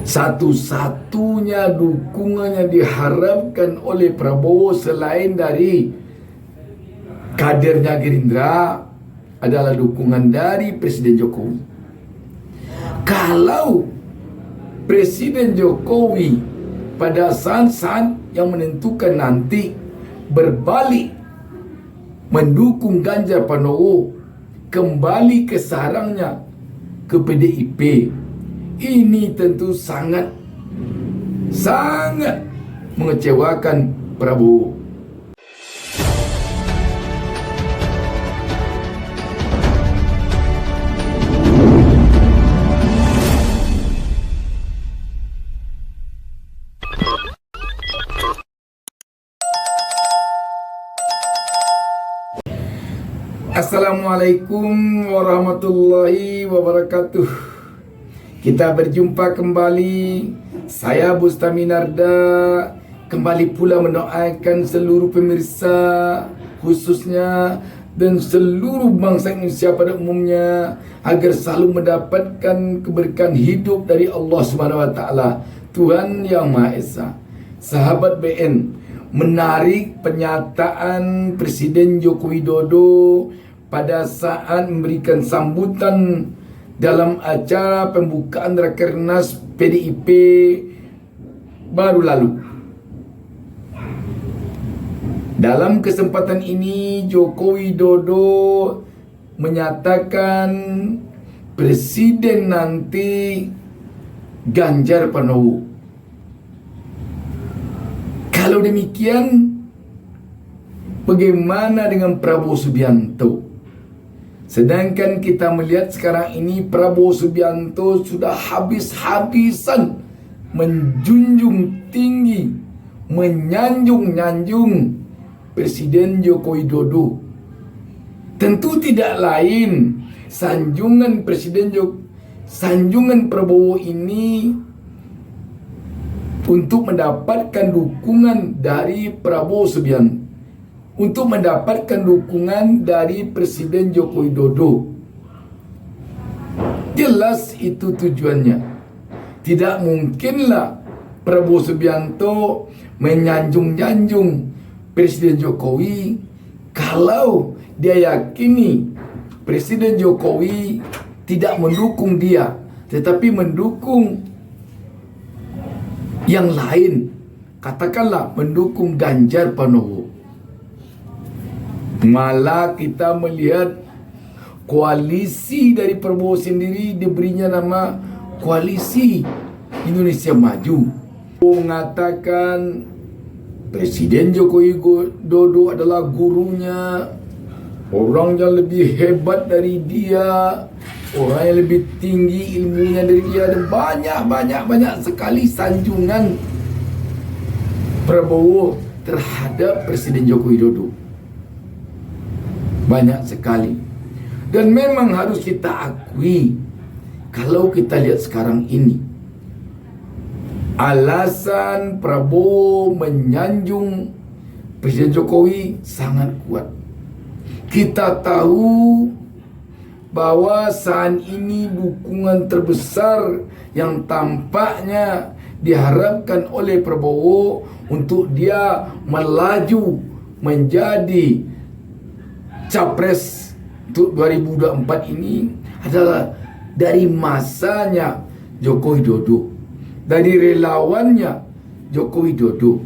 Satu-satunya dukungan yang diharapkan oleh Prabowo selain dari kadernya Gerindra adalah dukungan dari Presiden Jokowi. Kalau Presiden Jokowi pada saat-saat yang menentukan nanti berbalik mendukung Ganjar Pranowo, kembali ke sarangnya ke PDIP, ini tentu sangat mengecewakan Prabowo. Assalamualaikum warahmatullahi wabarakatuh. Kita berjumpa kembali. Saya Bustami Narda kembali pula mendoakan seluruh pemirsa, khususnya dan seluruh bangsa Indonesia pada umumnya, agar selalu mendapatkan keberkahan hidup dari Allah Subhanahu wa taala, Tuhan Yang Maha Esa. Sahabat BN, menarik pernyataan Presiden Joko Widodo pada saat memberikan sambutan dalam acara pembukaan Rakernas PDIP baru lalu. Dalam kesempatan ini, Joko Widodo menyatakan Presiden nanti Ganjar Pranowo. Kalau demikian, bagaimana dengan Prabowo Subianto? Sedangkan kita melihat sekarang ini Prabowo Subianto sudah habis-habisan menjunjung tinggi, menyanjung-nyanjung Presiden Joko Widodo. Tentu tidak lain sanjungan sanjungan Prabowo ini untuk mendapatkan dukungan dari Prabowo Subianto, untuk mendapatkan dukungan dari Presiden Joko Widodo. Jelas itu tujuannya. Tidak mungkinlah Prabowo Subianto menyanjung-nyanjung Presiden Jokowi kalau dia yakini Presiden Jokowi tidak mendukung dia, tetapi mendukung yang lain. Katakanlah mendukung Ganjar Pranowo. Malah kita melihat koalisi dari Prabowo sendiri diberinya nama Koalisi Indonesia Maju. Mengatakan Presiden Joko Widodo adalah gurunya, orang yang lebih hebat dari dia, orang yang lebih tinggi ilmunya dari dia, dan banyak sekali sanjungan Prabowo terhadap Presiden Joko Widodo. Banyak sekali. Dan memang harus kita akui, kalau kita lihat sekarang ini, alasan Prabowo menyanjung Presiden Jokowi sangat kuat. Kita tahu bahwa saat ini dukungan terbesar yang tampaknya diharapkan oleh Prabowo untuk dia melaju menjadi Capres untuk 2024 ini adalah dari masanya Joko Widodo, dari relawannya Joko Widodo.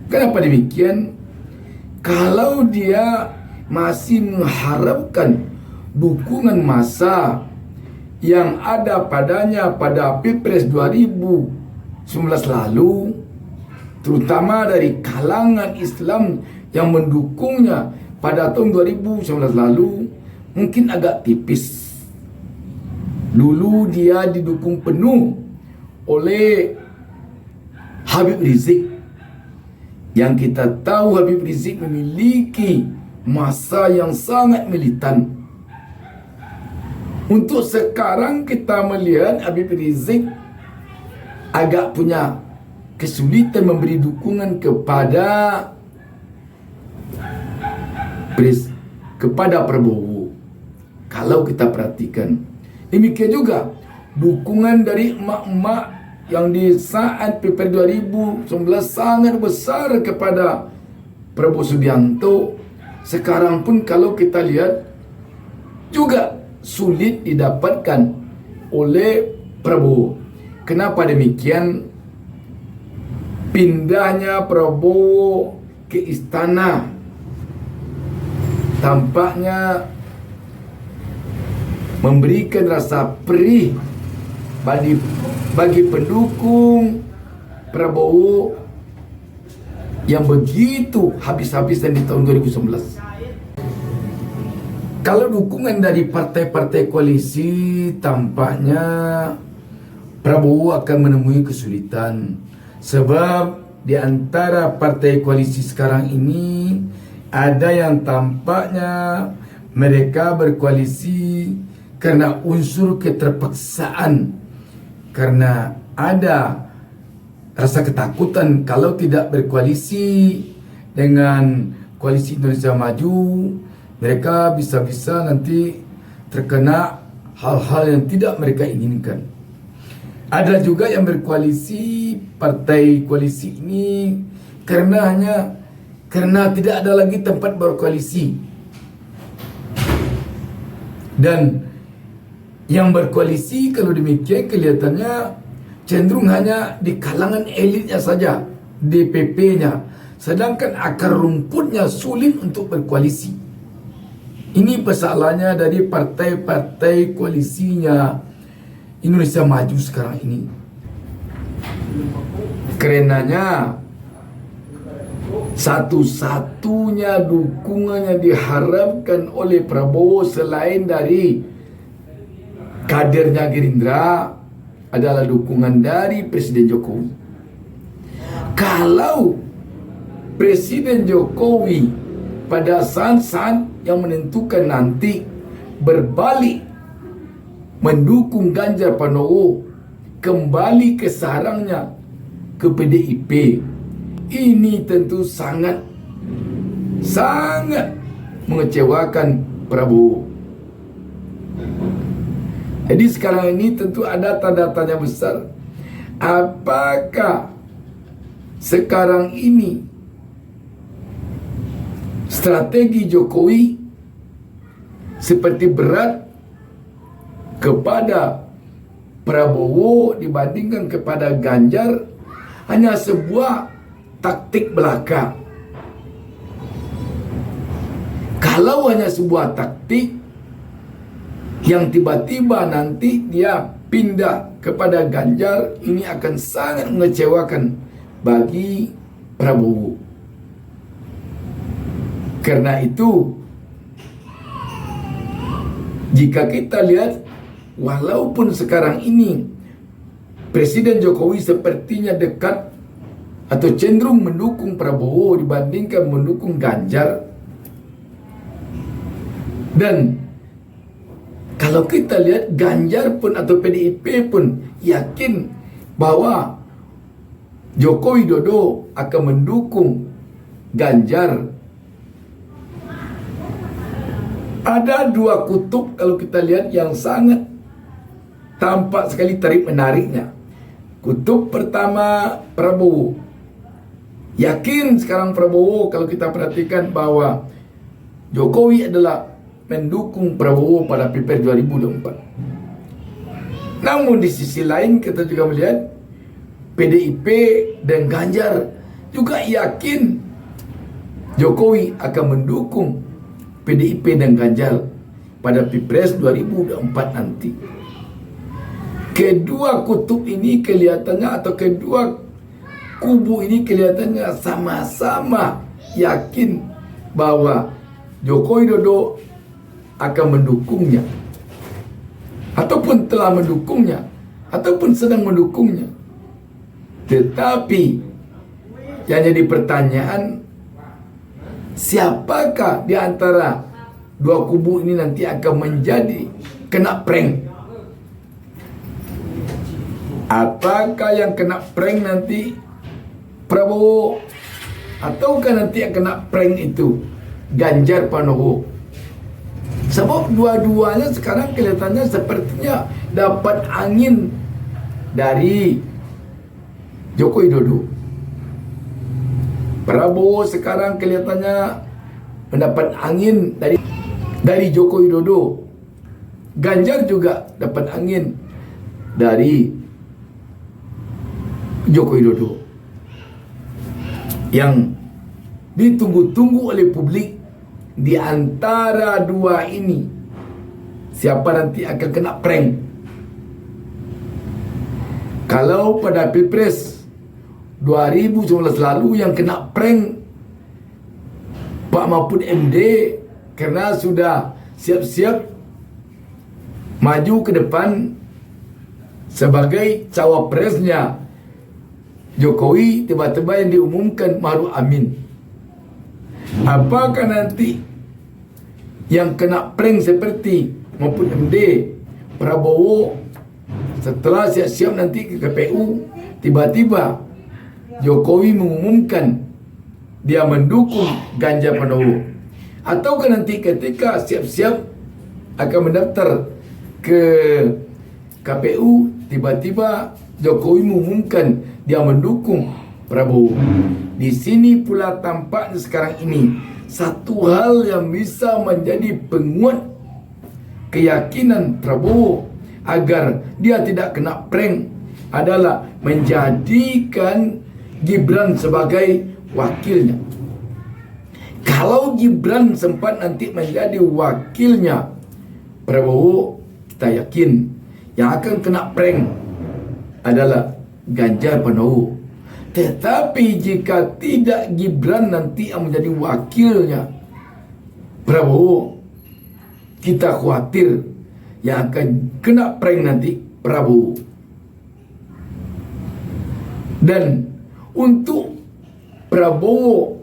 Kenapa demikian? Kalau dia masih mengharapkan dukungan massa yang ada padanya pada Pilpres 2019 lalu, terutama dari kalangan Islam yang mendukungnya pada tahun 2019 lalu, mungkin agak tipis. Dulu dia didukung penuh oleh Habib Rizik, yang kita tahu Habib Rizik memiliki massa yang sangat militan. Untuk sekarang kita melihat Habib Rizik agak punya kesulitan memberi dukungan kepada Prabowo. Kalau kita perhatikan, demikian juga dukungan dari emak-emak yang di saat Pilpres 2019 sangat besar kepada Prabowo Subianto, sekarang pun kalau kita lihat juga sulit didapatkan oleh Prabowo. Kenapa demikian? Pindahnya Prabowo ke istana tampaknya memberikan rasa perih bagi pendukung Prabowo yang begitu habis-habisan di tahun 2019. Kalau dukungan dari partai-partai koalisi, tampaknya Prabowo akan menemui kesulitan. Sebab di antara partai koalisi sekarang ini ada yang tampaknya mereka berkoalisi karena unsur keterpaksaan, karena ada rasa ketakutan kalau tidak berkoalisi dengan Koalisi Indonesia Maju, mereka bisa-bisa nanti terkena hal-hal yang tidak mereka inginkan. Ada juga yang berkoalisi, partai koalisi ini karena tidak ada lagi tempat berkoalisi. Dan yang berkoalisi kalau demikian kelihatannya cenderung hanya di kalangan elitnya saja, DPP-nya. Sedangkan akar rumputnya sulit untuk berkoalisi. Ini persoalannya dari partai-partai koalisinya Indonesia Maju sekarang ini. Karenanya satu-satunya dukungan yang diharapkan oleh Prabowo selain dari kadernya Gerindra adalah dukungan dari Presiden Jokowi. Kalau Presiden Jokowi pada saat-saat yang menentukan nanti berbalik mendukung Ganjar Pranowo, kembali ke sarangnya ke PDIP, ini tentu sangat mengecewakan Prabowo. Jadi sekarang ini tentu ada tanda tanya besar. Apakah sekarang ini strategi Jokowi seperti berat kepada Prabowo dibandingkan kepada Ganjar hanya sebuah taktik belaka? Kalau hanya sebuah taktik yang tiba-tiba nanti dia pindah kepada Ganjar, ini akan sangat mengecewakan bagi Prabowo. Karena itu, jika kita lihat, walaupun sekarang ini Presiden Jokowi sepertinya dekat atau cenderung mendukung Prabowo dibandingkan mendukung Ganjar, dan kalau kita lihat Ganjar pun atau PDIP pun yakin bahwa Joko Widodo akan mendukung Ganjar. Ada dua kutub kalau kita lihat yang sangat tampak sekali tarik menariknya. Kutub pertama Prabowo. Yakin sekarang Prabowo kalau kita perhatikan bahwa Jokowi adalah mendukung Prabowo pada Pilpres 2024. Namun di sisi lain kita juga melihat PDIP dan Ganjar juga yakin Jokowi akan mendukung PDIP dan Ganjar pada Pilpres 2024 nanti. Kedua kutub ini kelihatannya atau kedua kubu ini kelihatannya sama-sama yakin bahwa Joko Widodo akan mendukungnya, ataupun telah mendukungnya, ataupun sedang mendukungnya. Tetapi yang jadi pertanyaan, siapakah di antara dua kubu ini nanti akan menjadi kena prank? Apakah yang kena prank nanti Prabowo, ataukah nanti yang kena prank itu Ganjar Pranowo? Sebab dua-duanya sekarang kelihatannya sepertinya dapat angin dari Joko Widodo. Prabowo sekarang kelihatannya mendapat angin dari Joko Widodo. Ganjar juga dapat angin dari Joko Widodo. Yang ditunggu-tunggu oleh publik di antara dua ini, siapa nanti akan kena prank? Kalau pada Pilpres 2019 lalu yang kena prank Pak Mahfud MD karena sudah siap-siap maju ke depan sebagai cawapresnya Jokowi, tiba-tiba yang diumumkan Maruf Amin. Apakah nanti yang kena prank seperti Mahfud MD, Prabowo, setelah siap-siap nanti ke KPU, tiba-tiba Jokowi mengumumkan dia mendukung Ganjar Pranowo? Ataukah nanti ketika siap-siap akan mendaftar ke KPU, tiba-tiba Jokowi mengumumkan dia mendukung Prabowo? Di sini pula tampaknya sekarang ini satu hal yang bisa menjadi penguat keyakinan Prabowo agar dia tidak kena prank adalah menjadikan Gibran sebagai wakilnya. Kalau Gibran sempat nanti menjadi wakilnya Prabowo, kita yakin yang akan kena prank adalah Ganjar Pranowo. Tetapi jika tidak Gibran nanti yang menjadi wakilnya Prabowo, kita khawatir yang akan kena prank nanti Prabowo. Dan untuk Prabowo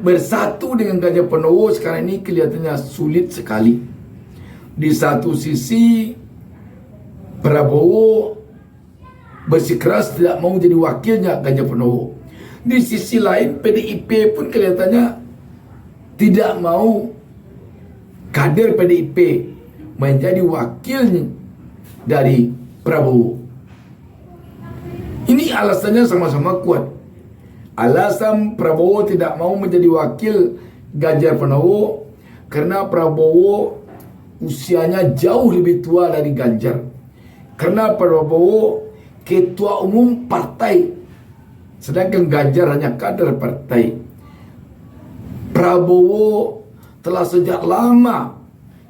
bersatu dengan Ganjar Pranowo sekarang ini kelihatannya sulit sekali. Di satu sisi Prabowo bersikeras tidak mau jadi wakilnya Ganjar Pranowo. Di sisi lain PDIP pun kelihatannya tidak mau kader PDIP menjadi wakilnya dari Prabowo. Ini alasannya sama-sama kuat. Alasan Prabowo tidak mau menjadi wakil Ganjar Pranowo karena Prabowo usianya jauh lebih tua dari Ganjar. Karena Prabowo ketua umum partai, sedangkan Ganjar hanya kader partai. Prabowo telah sejak lama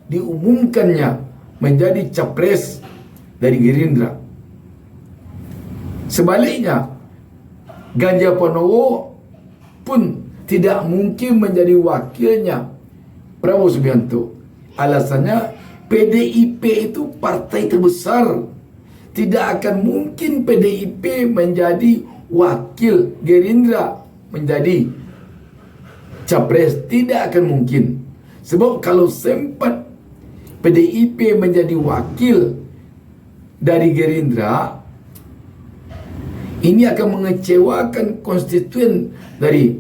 diumumkannya menjadi capres dari Gerindra. Sebaliknya, Ganjar Pranowo pun tidak mungkin menjadi wakilnya Prabowo Subianto. Alasannya PDIP itu partai terbesar. Tidak akan mungkin PDIP menjadi wakil Gerindra menjadi capres. Tidak akan mungkin. Sebab kalau sempat PDIP menjadi wakil dari Gerindra, ini akan mengecewakan konstituen dari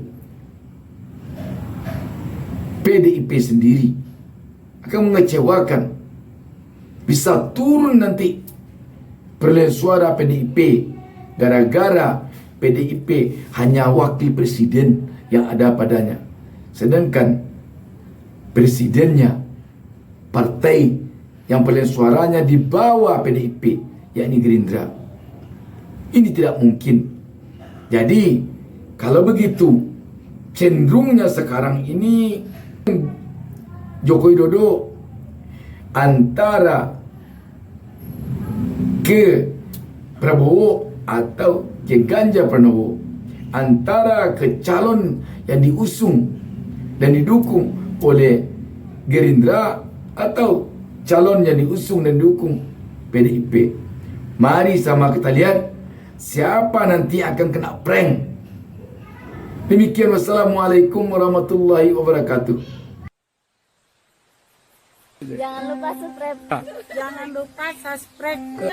PDIP sendiri. Akan mengecewakan. Bisa turun nanti perolehan suara PDIP gara-gara PDIP hanya wakil presiden yang ada padanya, sedangkan presidennya partai yang perolehan suaranya di bawah PDIP, yakni Gerindra. Ini tidak mungkin. Jadi kalau begitu cenderungnya sekarang ini Joko Widodo antara ke Prabowo atau ke Ganjar Pranowo, antara ke calon yang diusung dan didukung oleh Gerindra atau calon yang diusung dan didukung PDIP. Mari sama kita lihat siapa nanti akan kena prank. Demikian, wassalamualaikum warahmatullahi wabarakatuh. Jangan lupa subscribe.